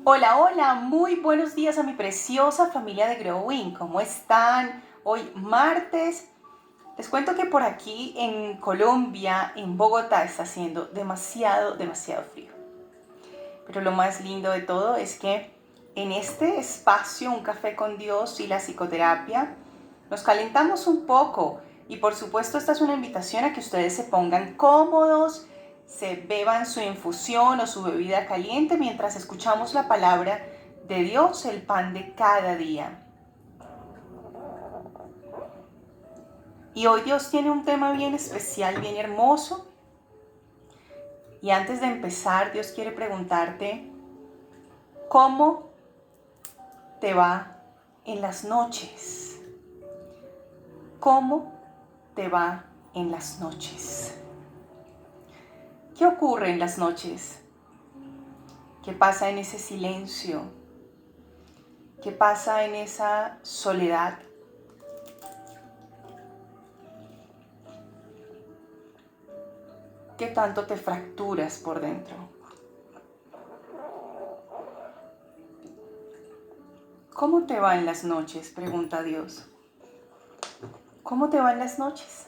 Hola, hola, muy buenos días a mi preciosa familia de Growing. ¿Cómo están? Hoy martes. Les cuento que por aquí en Colombia, en Bogotá, está haciendo demasiado frío. Pero lo más lindo de todo es que en este espacio, un café con Dios y la psicoterapia, nos calentamos un poco. Y por supuesto, esta es una invitación a que ustedes se pongan cómodos, se beban su infusión o su bebida caliente mientras escuchamos la palabra de Dios, el pan de cada día. Y hoy Dios tiene un tema bien especial, bien hermoso. Y antes de empezar, Dios quiere preguntarte, ¿cómo te va en las noches? ¿Cómo te va en las noches? ¿Qué ocurre en las noches? ¿Qué pasa en ese silencio? ¿Qué pasa en esa soledad? ¿Qué tanto te fracturas por dentro? ¿Cómo te va en las noches? Pregunta Dios. ¿Cómo te va en las noches?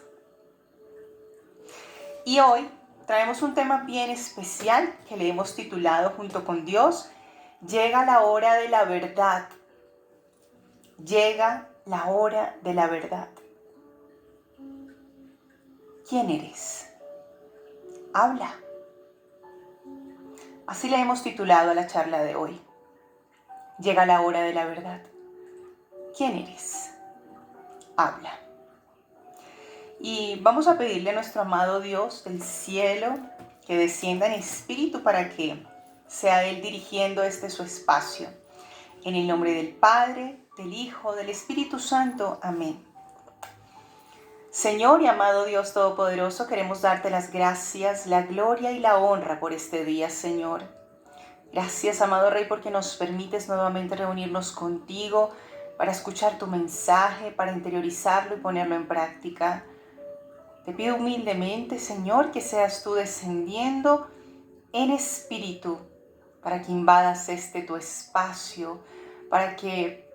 Y hoy traemos un tema bien especial que le hemos titulado junto con Dios, llega la hora de la verdad. Llega la hora de la verdad. ¿Quién eres? Habla. Así le hemos titulado a la charla de hoy. Llega la hora de la verdad. ¿Quién eres? Habla. Y vamos a pedirle a nuestro amado Dios del cielo que descienda en espíritu para que sea Él dirigiendo su espacio. En el nombre del Padre, del Hijo, del Espíritu Santo. Amén. Señor y amado Dios Todopoderoso, queremos darte las gracias, la gloria y la honra por este día, Señor. Gracias, amado Rey, porque nos permites nuevamente reunirnos contigo para escuchar tu mensaje, para interiorizarlo y ponerlo en práctica. Te pido humildemente, Señor, que seas tú descendiendo en espíritu para que invadas tu espacio, para que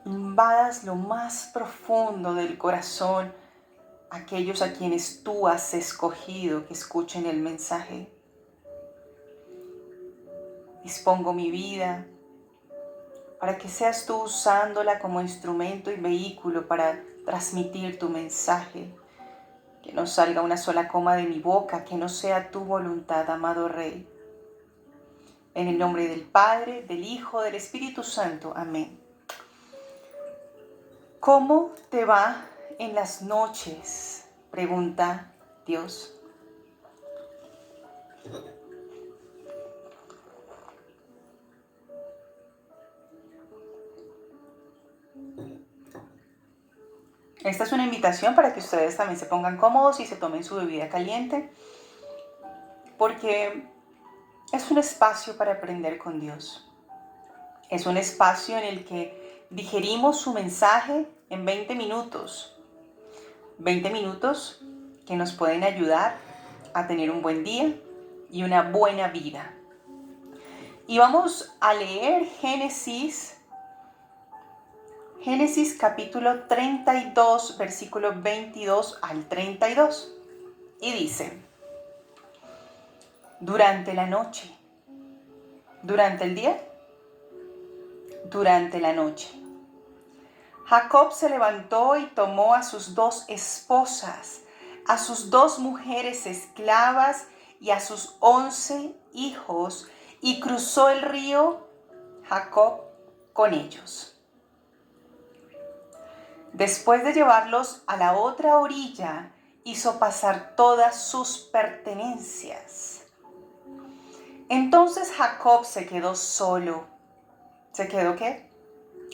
invadas lo más profundo del corazón aquellos a quienes tú has escogido que escuchen el mensaje. Dispongo mi vida para que seas tú usándola como instrumento y vehículo para transmitir tu mensaje. Que no salga una sola coma de mi boca, que no sea tu voluntad, amado Rey. En el nombre del Padre, del Hijo, del Espíritu Santo. Amén. ¿Cómo te va en las noches? Pregunta Dios. Esta es una invitación para que ustedes también se pongan cómodos y se tomen su bebida caliente, porque es un espacio para aprender con Dios. Es un espacio en el que digerimos su mensaje en 20 minutos. 20 minutos que nos pueden ayudar a tener un buen día y una buena vida. Y vamos a leer Génesis capítulo 32, versículo 22 al 32. Y dice, durante la noche, durante el día, durante la noche. Jacob se levantó y tomó a sus 2 esposas, a sus 2 mujeres esclavas y a sus 11 hijos, y cruzó el río Jacob con ellos. Después de llevarlos a la otra orilla, hizo pasar todas sus pertenencias. Entonces Jacob se quedó solo. ¿Se quedó qué?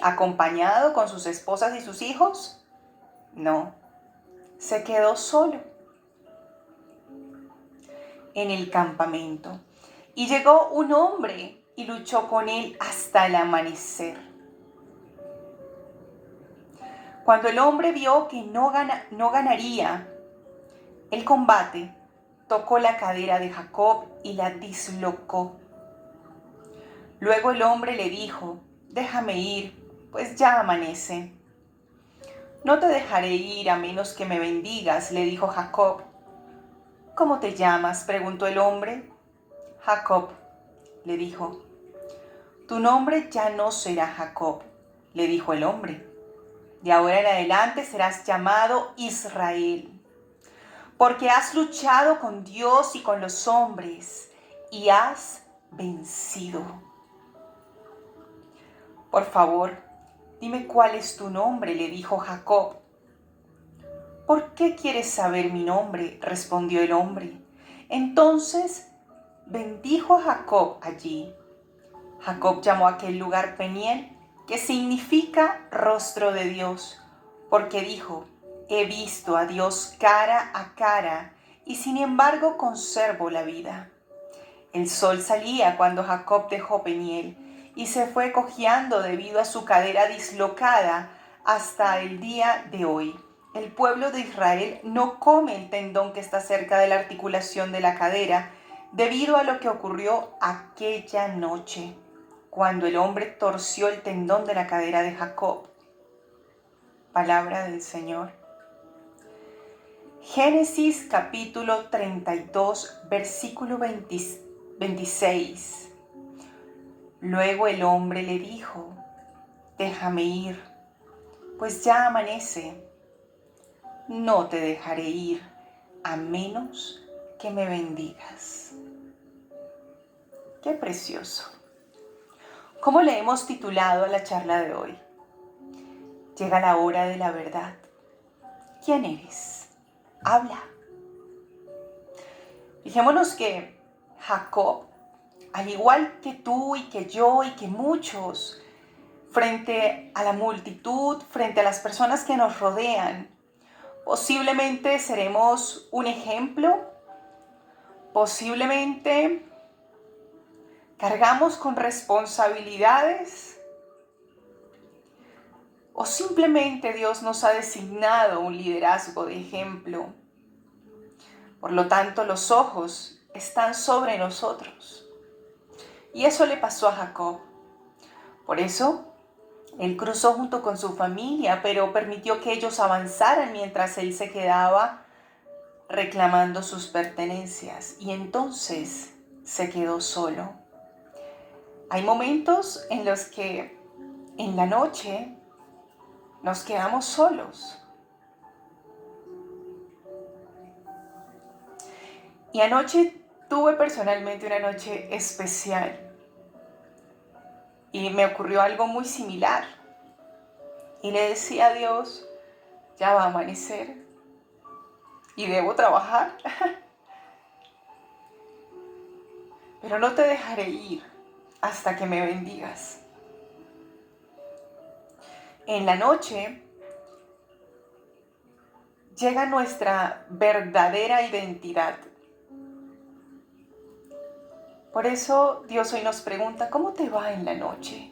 ¿Acompañado con sus esposas y sus hijos? No, se quedó solo en el campamento. Y llegó un hombre y luchó con él hasta el amanecer. Cuando el hombre vio que no ganaría el combate, tocó la cadera de Jacob y la dislocó. Luego el hombre le dijo: déjame ir, pues ya amanece. No te dejaré ir a menos que me bendigas, le dijo Jacob. ¿Cómo te llamas?, preguntó el hombre. Jacob, le dijo. Tu nombre ya no será Jacob, le dijo el hombre. De ahora en adelante serás llamado Israel, porque has luchado con Dios y con los hombres y has vencido. Por favor, dime cuál es tu nombre, le dijo Jacob. ¿Por qué quieres saber mi nombre?, respondió el hombre. Entonces bendijo a Jacob allí. Jacob llamó a aquel lugar Peniel, que significa rostro de Dios, porque dijo: he visto a Dios cara a cara, y sin embargo conservo la vida. El sol salía cuando Jacob dejó Peniel, y se fue cojeando debido a su cadera dislocada hasta el día de hoy. El pueblo de Israel no come el tendón que está cerca de la articulación de la cadera, debido a lo que ocurrió aquella noche, cuando el hombre torció el tendón de la cadera de Jacob. Palabra del Señor. Génesis capítulo 32, versículo 26. Luego el hombre le dijo: déjame ir, pues ya amanece. No te dejaré ir a menos que me bendigas. Qué precioso. ¿Cómo le hemos titulado a la charla de hoy? Llega la hora de la verdad. ¿Quién eres? Habla. Fijémonos que Jacob, al igual que tú y que yo y que muchos, frente a la multitud, frente a las personas que nos rodean, posiblemente seremos un ejemplo, posiblemente cargamos con responsabilidades, o simplemente Dios nos ha designado un liderazgo de ejemplo. Por lo tanto, los ojos están sobre nosotros. Y eso le pasó a Jacob. Por eso, él cruzó junto con su familia, pero permitió que ellos avanzaran mientras él se quedaba reclamando sus pertenencias. Y entonces se quedó solo. Hay momentos en los que en la noche nos quedamos solos. Y anoche tuve personalmente una noche especial. Y me ocurrió algo muy similar. Y le decía a Dios: ya va a amanecer y debo trabajar. Pero no te dejaré ir hasta que me bendigas. En la noche llega nuestra verdadera identidad. Por eso Dios hoy nos pregunta: ¿cómo te va en la noche?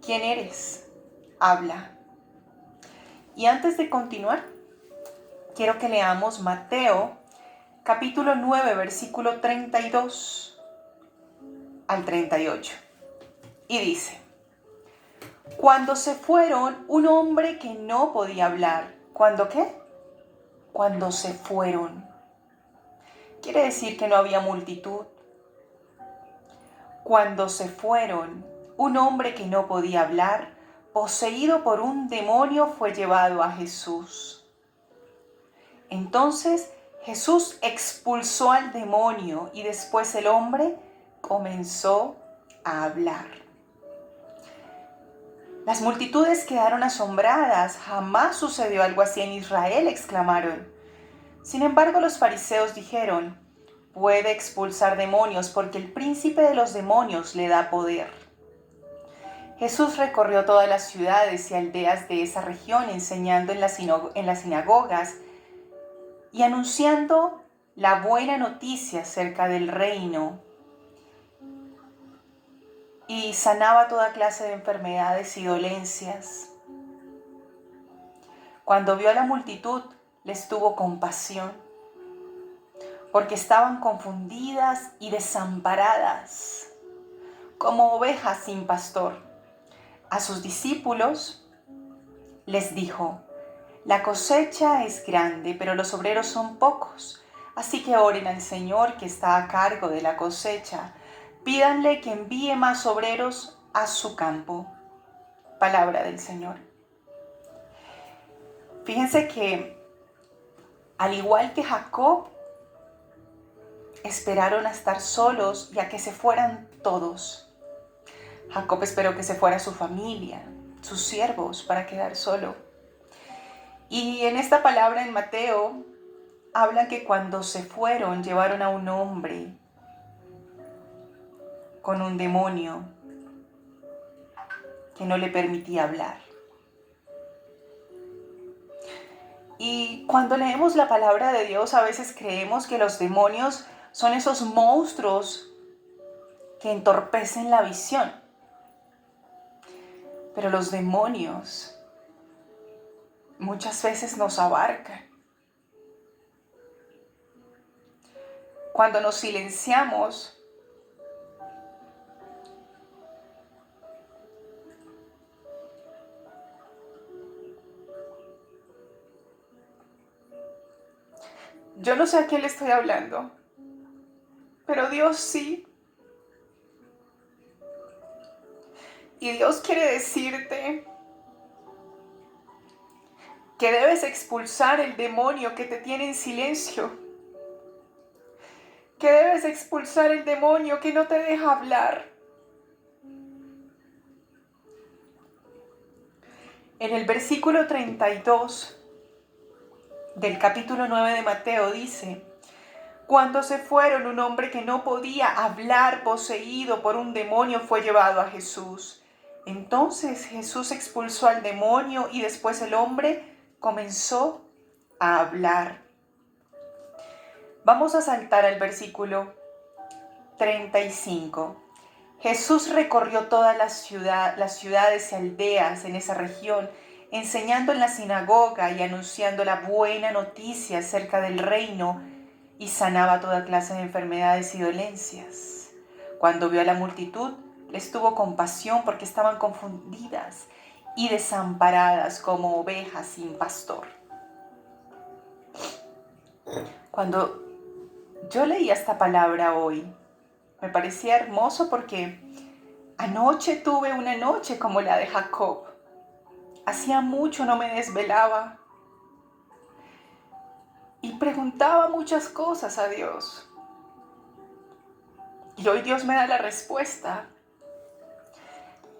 ¿Quién eres? Habla. Y antes de continuar, quiero que leamos Mateo capítulo 9, versículo 32 al 38. Y dice: cuando se fueron, un hombre que no podía hablar. ¿Cuándo qué? Cuando se fueron. Quiere decir que no había multitud. Cuando se fueron, un hombre que no podía hablar, poseído por un demonio, fue llevado a Jesús. Entonces Jesús expulsó al demonio y después el hombre comenzó a hablar. Las multitudes quedaron asombradas. Jamás sucedió algo así en Israel, exclamaron. Sin embargo, los fariseos dijeron: puede expulsar demonios porque el príncipe de los demonios le da poder. Jesús recorrió todas las ciudades y aldeas de esa región, enseñando en las sinagogas y anunciando la buena noticia acerca del reino. Y sanaba toda clase de enfermedades y dolencias. Cuando vio a la multitud, les tuvo compasión, porque estaban confundidas y desamparadas, como ovejas sin pastor. A sus discípulos les dijo: la cosecha es grande, pero los obreros son pocos. Así que oren al Señor que está a cargo de la cosecha. Pídanle que envíe más obreros a su campo. Palabra del Señor. Fíjense que, al igual que Jacob, esperaron a estar solos y a que se fueran todos. Jacob esperó que se fuera su familia, sus siervos, para quedar solo. Y en esta palabra en Mateo, hablan que cuando se fueron, llevaron a un hombre con un demonio que no le permitía hablar. Y cuando leemos la palabra de Dios, a veces creemos que los demonios son esos monstruos que entorpecen la visión. Pero los demonios muchas veces nos abarcan. Cuando nos silenciamos, yo no sé a quién le estoy hablando, pero Dios sí. Y Dios quiere decirte que debes expulsar el demonio que te tiene en silencio, que debes expulsar el demonio que no te deja hablar. En el versículo 32 del capítulo 9 de Mateo dice: cuando se fueron, un hombre que no podía hablar, poseído por un demonio, fue llevado a Jesús. Entonces Jesús expulsó al demonio y después el hombre comenzó a hablar. Vamos a saltar al versículo 35. Jesús recorrió todas las ciudades y aldeas en esa región, enseñando en la sinagoga y anunciando la buena noticia acerca del reino, y sanaba toda clase de enfermedades y dolencias. Cuando vio a la multitud, les tuvo compasión porque estaban confundidas y desamparadas como ovejas sin pastor. Cuando yo leí esta palabra hoy, me parecía hermoso porque anoche tuve una noche como la de Jacob. Hacía mucho no me desvelaba y preguntaba muchas cosas a Dios. Y hoy Dios me da la respuesta.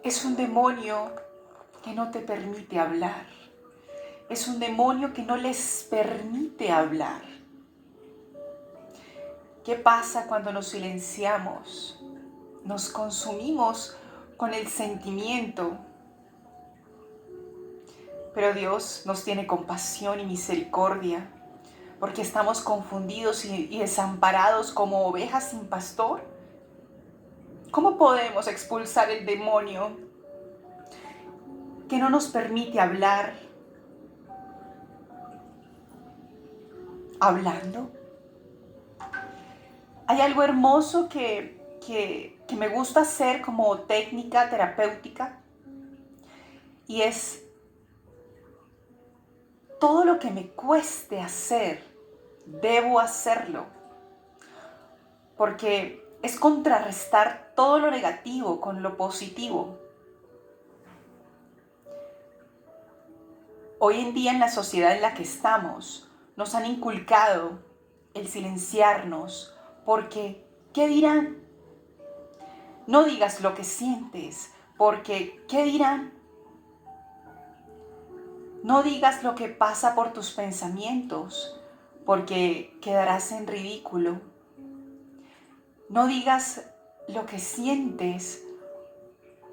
Es un demonio que no te permite hablar. Es un demonio que no les permite hablar. ¿Qué pasa cuando nos silenciamos? Nos consumimos con el sentimiento. Pero Dios nos tiene compasión y misericordia, porque estamos confundidos y desamparados como ovejas sin pastor. ¿Cómo podemos expulsar el demonio que no nos permite hablar? ¿Hablando? Hay algo hermoso que me gusta hacer como técnica terapéutica, y es todo lo que me cueste hacer, debo hacerlo, porque es contrarrestar todo lo negativo con lo positivo. Hoy en día, en la sociedad en la que estamos, nos han inculcado el silenciarnos, porque ¿qué dirán? No digas lo que sientes, porque ¿qué dirán? No digas lo que pasa por tus pensamientos, porque quedarás en ridículo. No digas lo que sientes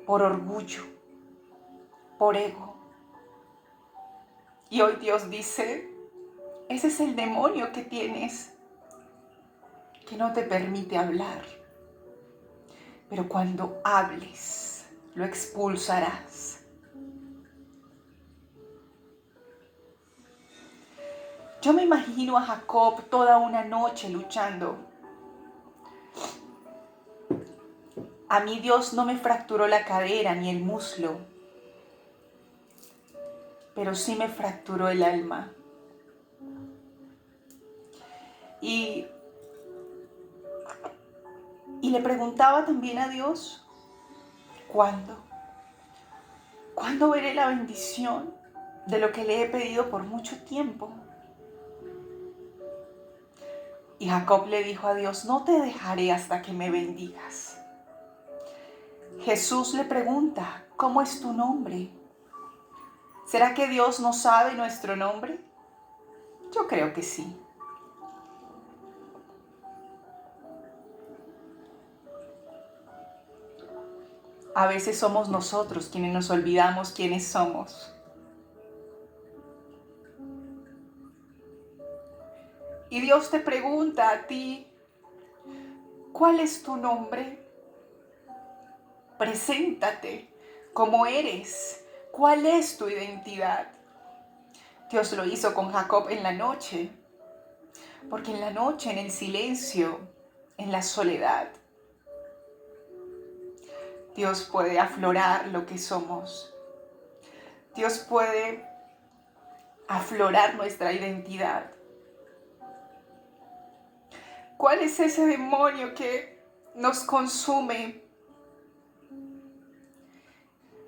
por orgullo, por ego. Y hoy Dios dice, ese es el demonio que tienes, que no te permite hablar. Pero cuando hables, lo expulsarás. Yo me imagino a Jacob toda una noche luchando. A mí Dios no me fracturó la cadera ni el muslo, pero sí me fracturó el alma. Y le preguntaba también a Dios, ¿cuándo? ¿Cuándo veré la bendición de lo que le he pedido por mucho tiempo? Y Jacob le dijo a Dios, no te dejaré hasta que me bendigas. Jesús le pregunta, ¿cómo es tu nombre? ¿Será que Dios no sabe nuestro nombre? Yo creo que sí. A veces somos nosotros quienes nos olvidamos quiénes somos. Y Dios te pregunta a ti, ¿cuál es tu nombre? Preséntate como eres. ¿Cuál es tu identidad? Dios lo hizo con Jacob en la noche, porque en la noche, en el silencio, en la soledad, Dios puede aflorar lo que somos. Dios puede aflorar nuestra identidad. ¿Cuál es ese demonio que nos consume?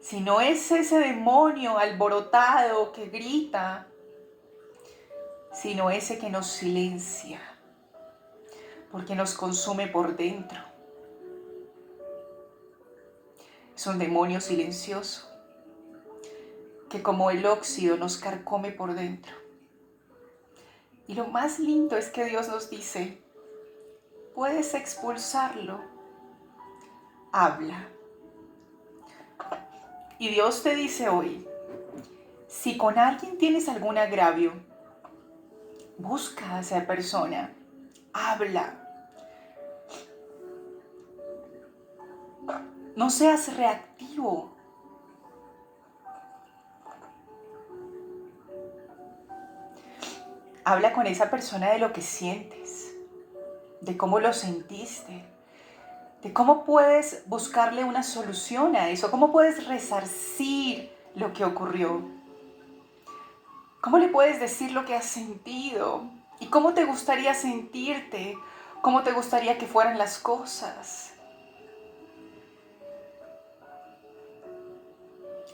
Si no es ese demonio alborotado que grita, sino ese que nos silencia, porque nos consume por dentro. Es un demonio silencioso que como el óxido nos carcome por dentro. Y lo más lindo es que Dios nos dice, puedes expulsarlo, habla. Y Dios te dice hoy, si con alguien tienes algún agravio, busca a esa persona, habla. No seas reactivo. Habla con esa persona de lo que sientes, de cómo lo sentiste, de cómo puedes buscarle una solución a eso, cómo puedes resarcir lo que ocurrió, cómo le puedes decir lo que has sentido y cómo te gustaría sentirte, cómo te gustaría que fueran las cosas.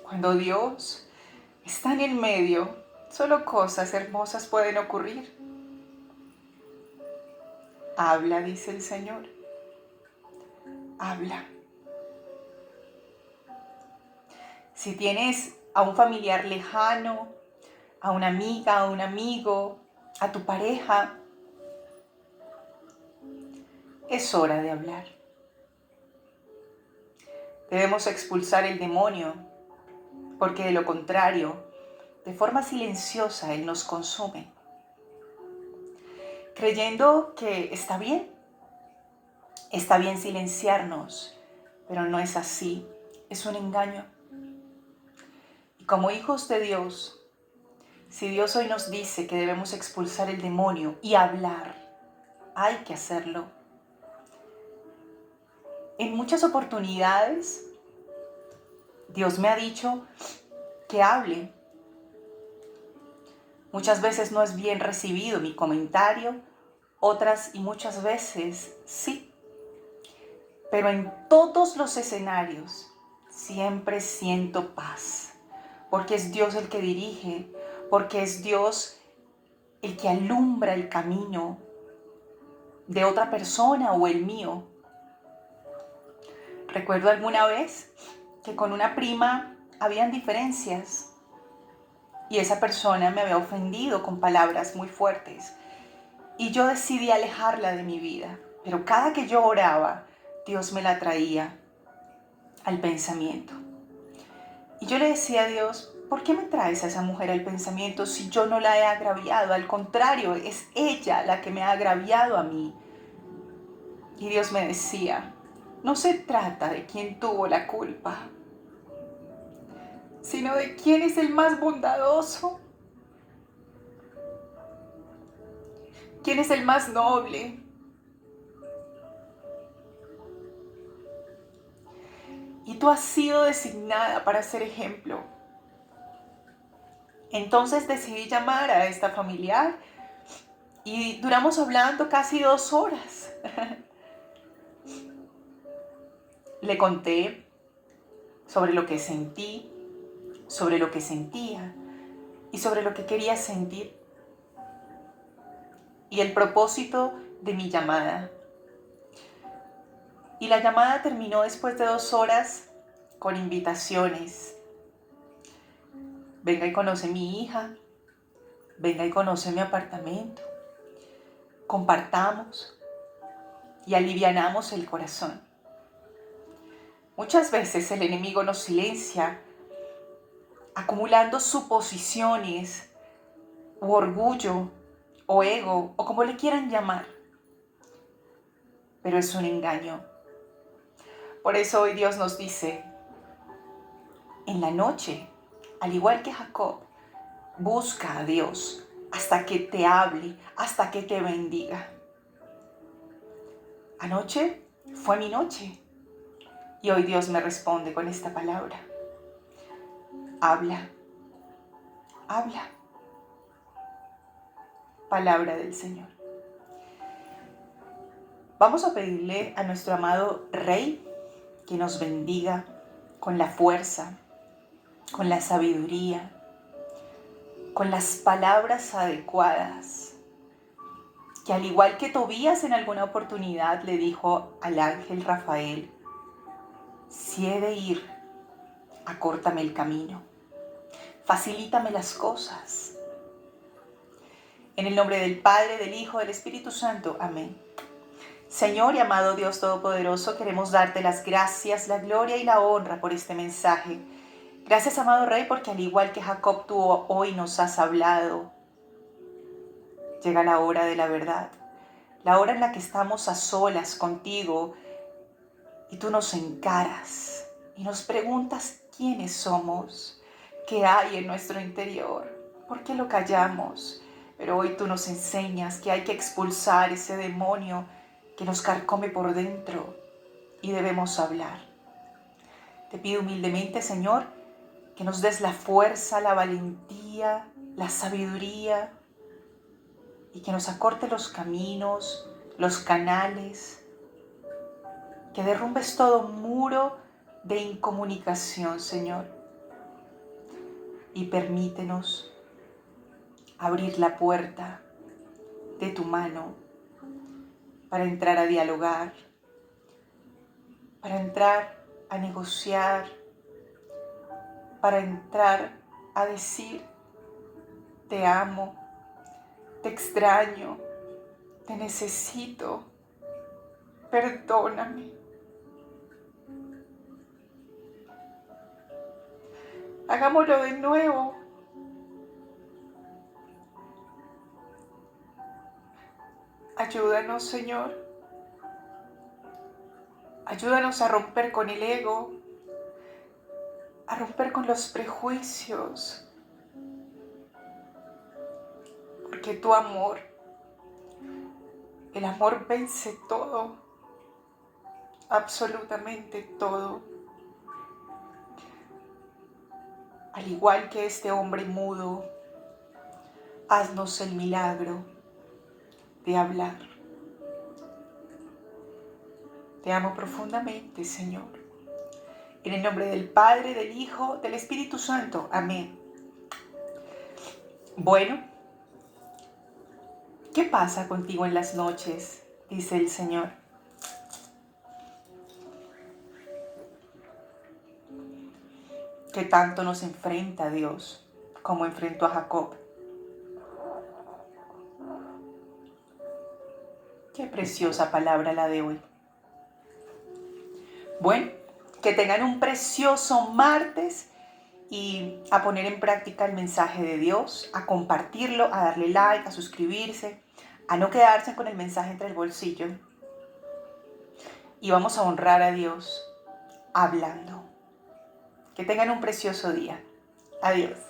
Cuando Dios está en el medio, solo cosas hermosas pueden ocurrir. Habla, dice el Señor. Habla. Si tienes a un familiar lejano, a una amiga, a un amigo, a tu pareja, es hora de hablar. Debemos expulsar el demonio, porque de lo contrario, de forma silenciosa, él nos consume. Creyendo que está bien silenciarnos, pero no es así, es un engaño. Y como hijos de Dios, si Dios hoy nos dice que debemos expulsar el demonio y hablar, hay que hacerlo. En muchas oportunidades, Dios me ha dicho que hable. Muchas veces no es bien recibido mi comentario, otras y muchas veces sí. Pero en todos los escenarios siempre siento paz, porque es Dios el que dirige, porque es Dios el que alumbra el camino de otra persona o el mío. Recuerdo alguna vez que con una prima habían diferencias y esa persona me había ofendido con palabras muy fuertes y yo decidí alejarla de mi vida, pero cada que yo oraba, Dios me la traía al pensamiento. Y yo le decía a Dios, ¿por qué me traes a esa mujer al pensamiento si yo no la he agraviado? Al contrario, es ella la que me ha agraviado a mí. Y Dios me decía, no se trata de quién tuvo la culpa, sino de quién es el más bondadoso, quién es el más noble. y tú has sido designada para ser ejemplo. Entonces decidí llamar a esta familiar y duramos hablando casi 2 horas. Le conté sobre lo que sentí, sobre lo que sentía y sobre lo que quería sentir. Y el propósito de mi llamada. Y la llamada terminó después de 2 horas con invitaciones. Venga y conoce a mi hija, venga y conoce mi apartamento, compartamos y alivianamos el corazón. Muchas veces el enemigo nos silencia, acumulando suposiciones, u orgullo, o ego, o como le quieran llamar. Pero es un engaño. Por eso hoy Dios nos dice, en la noche, al igual que Jacob, busca a Dios hasta que te hable, hasta que te bendiga. Anoche fue mi noche y hoy Dios me responde con esta palabra. Habla, habla. Palabra del Señor. Vamos a pedirle a nuestro amado Rey que nos bendiga con la fuerza, con la sabiduría, con las palabras adecuadas, que al igual que Tobías en alguna oportunidad le dijo al ángel Rafael, si he de ir, acórtame el camino, facilítame las cosas. En el nombre del Padre, del Hijo, del Espíritu Santo. Amén. Señor y amado Dios Todopoderoso, queremos darte las gracias, la gloria y la honra por este mensaje. Gracias, amado Rey, porque al igual que Jacob, tú hoy nos has hablado. Llega la hora de la verdad, la hora en la que estamos a solas contigo y tú nos encaras y nos preguntas quiénes somos, qué hay en nuestro interior, por qué lo callamos. Pero hoy tú nos enseñas que hay que expulsar ese demonio que nos carcome por dentro y debemos hablar. Te pido humildemente, Señor, que nos des la fuerza, la valentía, la sabiduría y que nos acorte los caminos, los canales, que derrumbes todo muro de incomunicación, Señor, y permítenos abrir la puerta de tu mano para entrar a dialogar, para entrar a negociar, para entrar a decir, te amo, te extraño, te necesito, perdóname. Hagámoslo de nuevo. Ayúdanos, Señor. Ayúdanos a romper con el ego, a romper con los prejuicios, porque tu amor, el amor vence todo, absolutamente todo. Al igual que este hombre mudo, haznos el milagro de hablar. Te amo profundamente, Señor. En el nombre del Padre, del Hijo, del Espíritu Santo. Amén. Bueno, ¿qué pasa contigo en las noches? Dice el Señor. ¿Qué tanto nos enfrenta Dios como enfrentó a Jacob? Qué preciosa palabra la de hoy. Bueno, que tengan un precioso martes y a poner en práctica el mensaje de Dios, a compartirlo, a darle like, a suscribirse, a no quedarse con el mensaje entre el bolsillo. Y vamos a honrar a Dios hablando. Que tengan un precioso día. Adiós.